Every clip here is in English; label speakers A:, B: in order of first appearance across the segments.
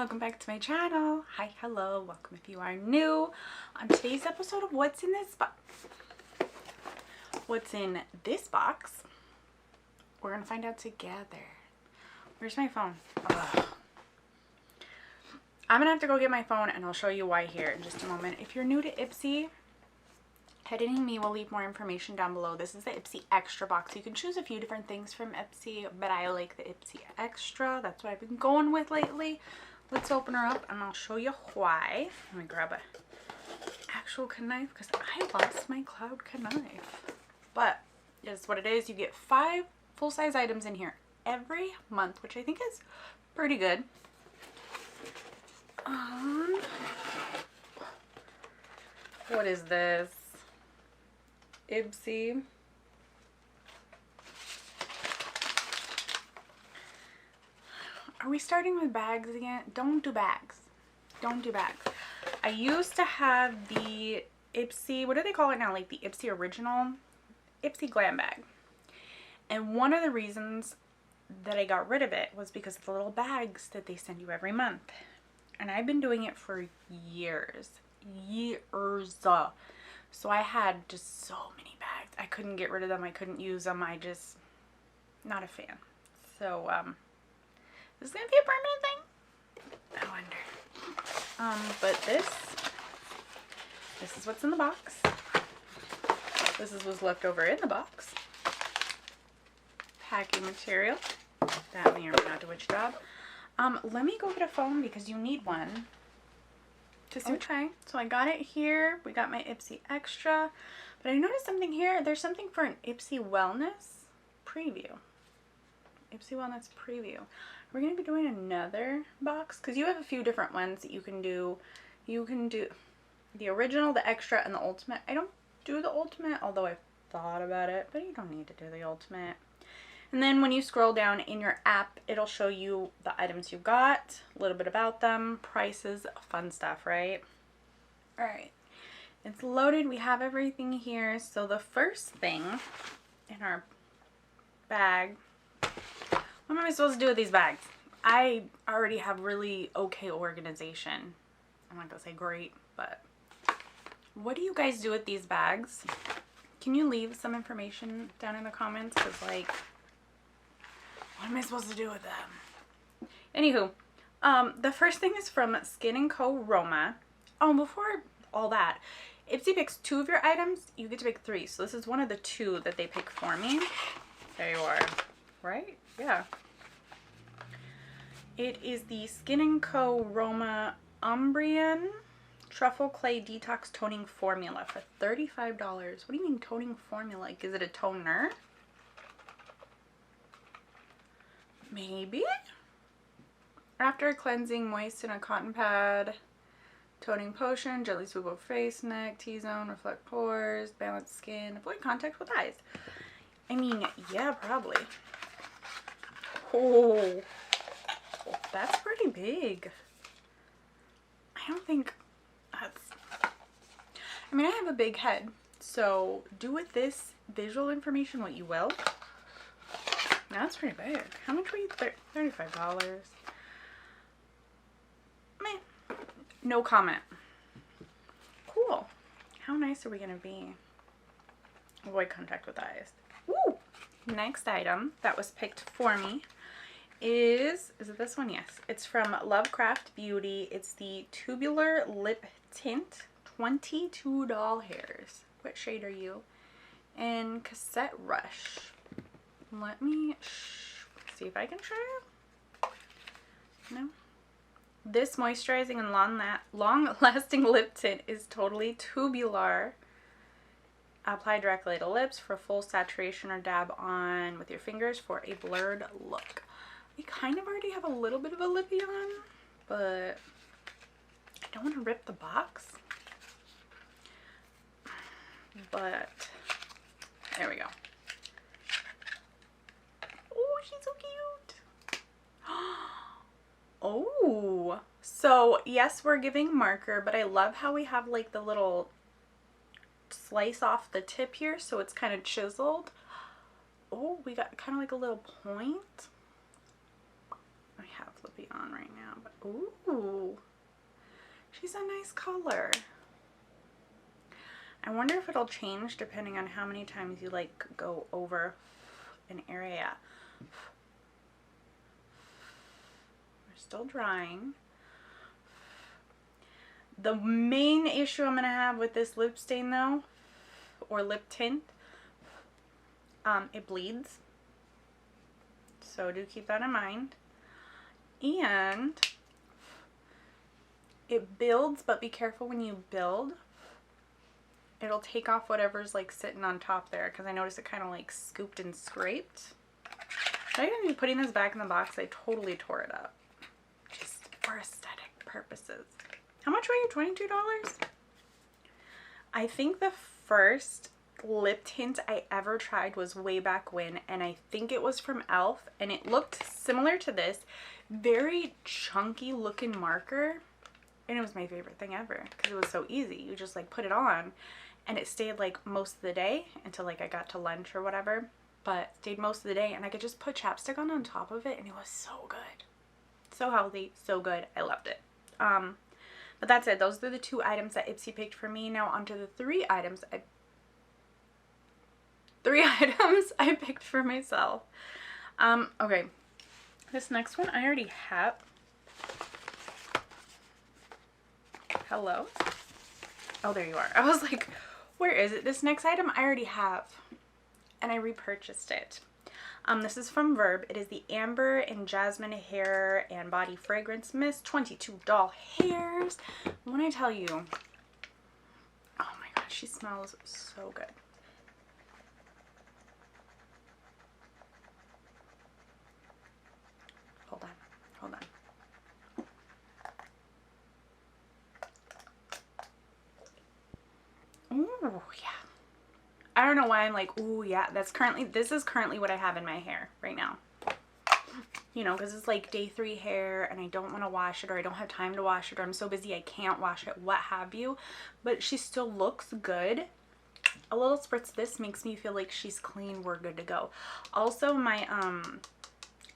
A: welcome back to my channel. Hi, hello, welcome if you are new. On today's episode of What's in This Box, what's in this box, we're gonna find out together. Where's my phone? Ugh. I'm gonna have to go get my phone and I'll show you why here in just a moment. If you're new to IPSY, editing me will leave more information down below. This is the IPSY Extra box. You can choose a few different things from IPSY, but I like the IPSY Extra. That's what I've been going with lately. Let's open her up and I'll show you why. Let me grab a actual knife because I lost my cloud knife. But it's what it is. You get 5 full-size items in here every month, which I think is pretty good. What is this? IPSY. Are we starting with bags again? Don't do bags. Don't do bags. I used to have the IPSY, what do they call it now? Like the IPSY original IPSY glam bag. And one of the reasons that I got rid of it was because of the little bags that they send you every month. And I've been doing it for years. So I had just so many bags. I couldn't get rid of them. I couldn't use them. I just, not a fan. So, this is going to be a permanent thing? I wonder. But this is what's in the box. This is what's left over in the box. Packing material. That may or may not do its job. Let me go get a phone because you need one. Okay, so I got it here. We got my IPSY Extra. But I noticed something here. There's something for an IPSY Wellness preview. IPSY Wellness preview. We're going to be doing another box because you have a few different ones that you can do. You can do the original, the extra, and the ultimate. I don't do the ultimate, although I've thought about it, but you don't need to do the ultimate. And then when you scroll down in your app, it'll show you the items you got, a little bit about them, prices, fun stuff, right? All right, it's loaded. We have everything here. So the first thing in our bag, what am I supposed to do with these bags? I already have really okay organization. I'm not gonna say great, but what do you guys do with these bags? Can you leave some information down in the comments? Because like, what am I supposed to do with them? Anywho, the first thing is from SKIN&CO ROMA. Oh, before all that, IPSY picks 2 of your items. You get to pick 3. So this is one of the 2 that they pick for me. There you are. Right? Yeah. It is the SKIN&CO ROMA UMBRIAN Truffle Clay Detox Toning Formula for $35. What do you mean toning formula? Like, is it a toner? Maybe? After cleansing, moisten a cotton pad. Toning potion, gently sweep over face, neck, T-zone, reflect pores, balance skin, avoid contact with eyes. I mean, yeah, probably. Oh, that's pretty big. I don't think that's... I mean, I have a big head, so do with this visual information what you will. That's pretty big. How much were you? $35. Meh. No comment. Cool. How nice are we gonna be? Avoid contact with eyes. Woo! Next item that was picked for me is it this one? Yes. It's from LOVE+CRAFT+BEAUTY. It's the Tubular Lip Tint 22 doll hairs. What shade are you? And Cassette Rush. Let me see if I can show you. No. This moisturizing and long-lasting lip tint is totally tubular. Apply directly to lips for full saturation or dab on with your fingers for a blurred look. We kind of already have a little bit of a lippy on, but I don't want to rip the box. But there we go. Oh, she's so cute. Oh, so yes, we're giving marker, but I love how we have like the little slice off the tip here, so it's kind of chiseled. Oh, we got kind of like a little point. I have lippy on right now, but ooh, she's a nice color. I wonder if it'll change depending on how many times you like go over an area. We're still drying. The main issue I'm gonna have with this lip stain though, or lip tint, it bleeds. So do keep that in mind. And it builds, but be careful when you build. It'll take off whatever's like sitting on top there, because I noticed it kind of like scooped and scraped. Not even putting this back in the box, I totally tore it up. Just for aesthetic purposes. How much were you? $22? I think the first lip tint I ever tried was way back when, and I think it was from e.l.f. and it looked similar to this. Very chunky looking marker, and it was my favorite thing ever because it was so easy. You just like put it on and it stayed like most of the day until like I got to lunch or whatever, but stayed most of the day, and I could just put chapstick on top of it and it was so good. So healthy, so good. I loved it. But that's it. Those are the 2 items that IPSY picked for me. Now onto the 3 items I picked for myself. Okay. This next one I already have. Hello? Oh, there you are. I was like, where is it? This next item I already have, and I repurchased it. This is from VERB. It is the Amber and Jasmine Hair and Body Fragrance Mist 22 doll hairs. When I tell you, oh my god, she smells so good. Hold on. Ooh, yeah. I don't know why I'm like, ooh, yeah. This is currently what I have in my hair right now. You know, because it's like day 3 hair and I don't want to wash it, or I don't have time to wash it, or I'm so busy I can't wash it, what have you. But she still looks good. A little spritz of this makes me feel like she's clean. We're good to go. Also, my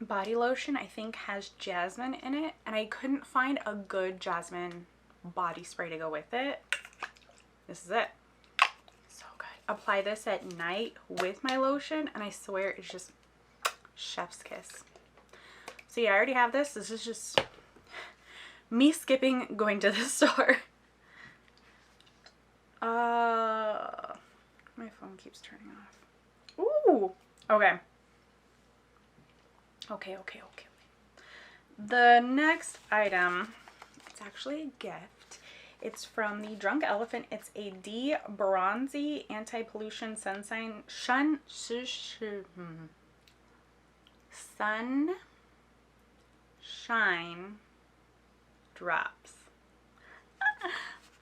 A: body lotion I think has jasmine in it, and I couldn't find a good jasmine body spray to go with it. This is it. So good. Apply this at night with my lotion and I swear it's just chef's kiss. So yeah, I already have this. This is just me skipping going to the store. My phone keeps turning off. Ooh, okay. Okay. The next item, it's actually a gift. It's from the Drunk Elephant. It's a D-BRONZI anti-pollution sunshine drops.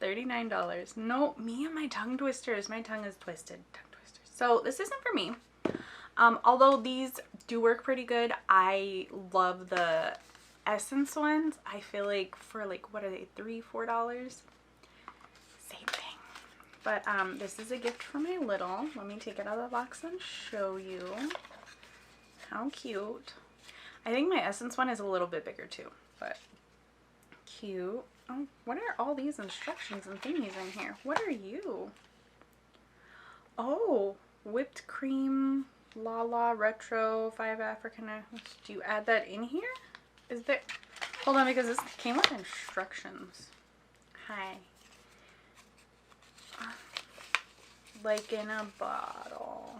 A: $39. No, me and my tongue twisters. My tongue is twisted. Tongue twisters. So this isn't for me. Although these do work pretty good. I love the Essence ones. I feel like for like, what are they, $3, $4? Same thing. But this is a gift for my little. Let me take it out of the box and show you. How cute. I think my Essence one is a little bit bigger too, but cute. Oh, what are all these instructions and thingies in here? What are you? Oh, whipped cream, La Retro, 5 African. Do you add that in here? Is there? Hold on, because this came with instructions. Hi. Like in a bottle.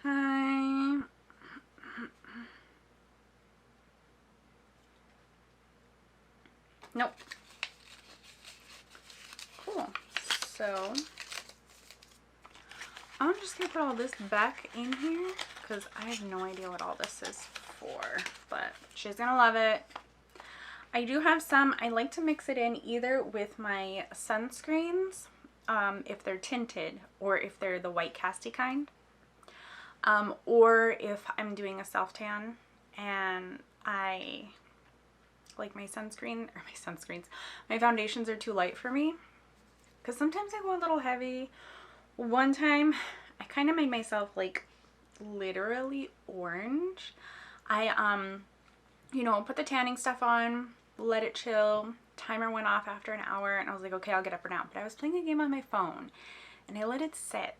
A: Hi. Nope. Cool. So I'm just gonna put all this back in here because I have no idea what all this is for, but she's gonna love it. I do have some. I like to mix it in either with my sunscreens, if they're tinted, or if they're the white casty kind, or if I'm doing a self tan and I like my sunscreens, my foundations are too light for me, because sometimes I go a little heavy. One time I kind of made myself like literally orange. I you know, put the tanning stuff on, let it chill. Timer went off after an hour and I was like, okay, I'll get up and out. But I was playing a game on my phone and I let it sit,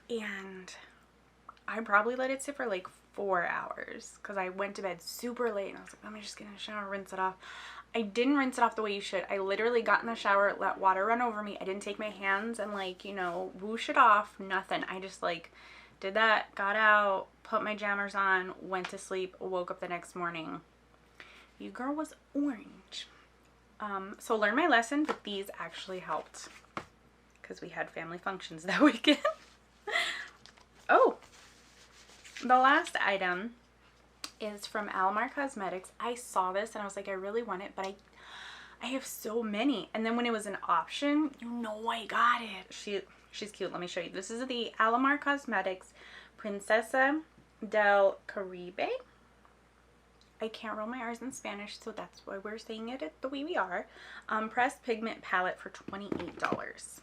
A: and I probably let it sit for like 4 hours because I went to bed super late and I was like, let me just get in the shower, rinse it off. I didn't rinse it off the way you should. I literally got in the shower, let water run over me. I didn't take my hands and like, you know, whoosh it off, nothing. I just like did that, got out, put my jammers on, went to sleep, woke up the next morning. You girl was orange. So learned my lesson, but these actually helped because we had family functions that weekend. Oh, the last item is from ALAMAR Cosmetics. I saw this and I was like, I really want it, but I have so many. And then when it was an option, you know, I got it. She's cute. Let me show you. This is the ALAMAR Cosmetics Princesa del Caribe. I can't roll my R's in Spanish, so that's why we're saying it the way we are. Pressed Pigment Palette for $28.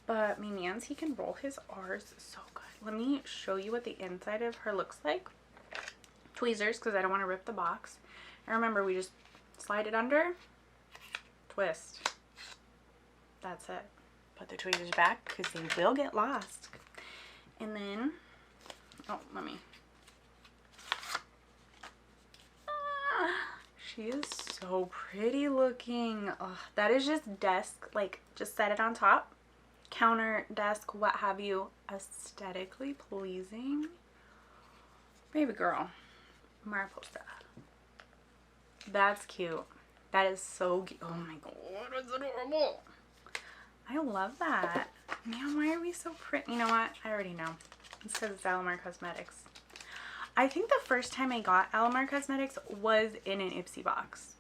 A: But me mans, he can roll his R's so good. Let me show you what the inside of her looks like. Tweezers, because I don't want to rip the box. And remember, we just slide it under, twist. That's it. Put the tweezers back because they will get lost. And then, oh, let me. She is so pretty looking. Oh, that is just desk, like just set it on top. Counter, desk, what have you. Aesthetically pleasing. Baby girl. Mariposa. That's cute. That is so cute. Oh my god, it's adorable. I love that. Man, why are we so pretty? You know what? I already know. It's because it's ALAMAR Cosmetics. I think the first time I got ALAMAR Cosmetics was in an IPSY box.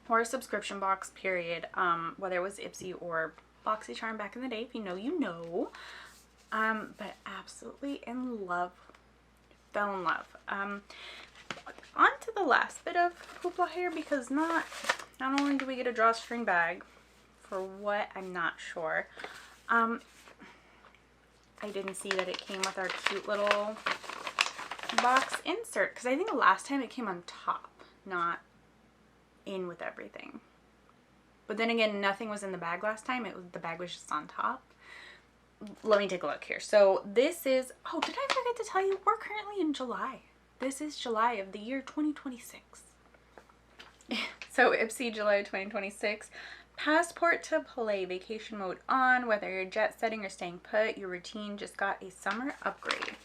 A: Or a subscription box, period. Whether it was IPSY or BoxyCharm back in the day. If you know, you know. But absolutely in love. Fell in love. On to the last bit of hoopla here, because not only do we get a drawstring bag, for what, I'm not sure. I didn't see that it came with our cute little box insert, because I think the last time it came on top, not in with everything. But then again, nothing was in the bag last time. The bag was just on top. Let me take a look here. So this is, oh, did I forget to tell you, we're currently in July. This is July of the year 2026. So IPSY July 2026. Passport to play, vacation mode on. Whether you're jet setting or staying put, your routine just got a summer upgrade.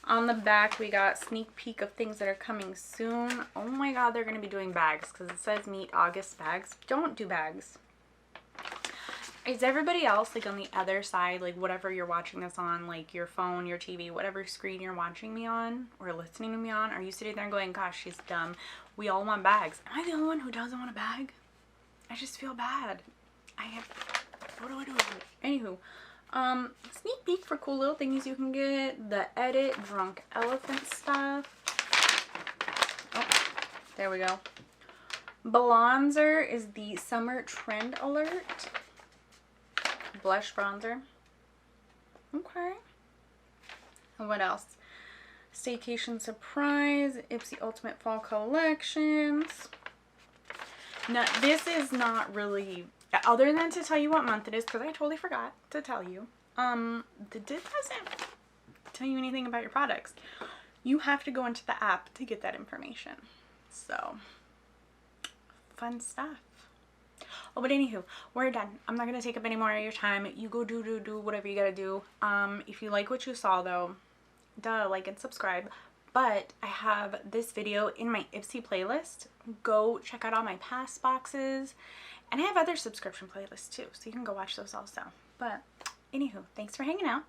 A: On the back, we got sneak peek of things that are coming soon. Oh my god, they're going to be doing bags because it says meet August bags. Don't do bags. Is everybody else, like on the other side, like whatever you're watching this on, like your phone, your TV, whatever screen you're watching me on or listening to me on, are you sitting there going, gosh, she's dumb. We all want bags. Am I the only one who doesn't want a bag? I just feel bad. What do I do with it? Anywho. Sneak peek for cool little things you can get. The Edit Drunk Elephant stuff. Oh, there we go. Bronzer is the Summer Trend Alert. Blush bronzer. Okay. And what else? Staycation Surprise. IPSY Ultimate Fall Collections. Now, this is not really... Other than to tell you what month it is, because I totally forgot to tell you. It doesn't tell you anything about your products. You have to go into the app to get that information. So, fun stuff. Oh, but anywho, we're done. I'm not going to take up any more of your time. You go do whatever you gotta do. If you like what you saw, though, like and subscribe. But I have this video in my IPSY playlist. Go check out all my past boxes. And I have other subscription playlists too, so you can go watch those also. But anywho, thanks for hanging out,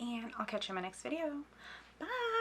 A: and I'll catch you in my next video. Bye!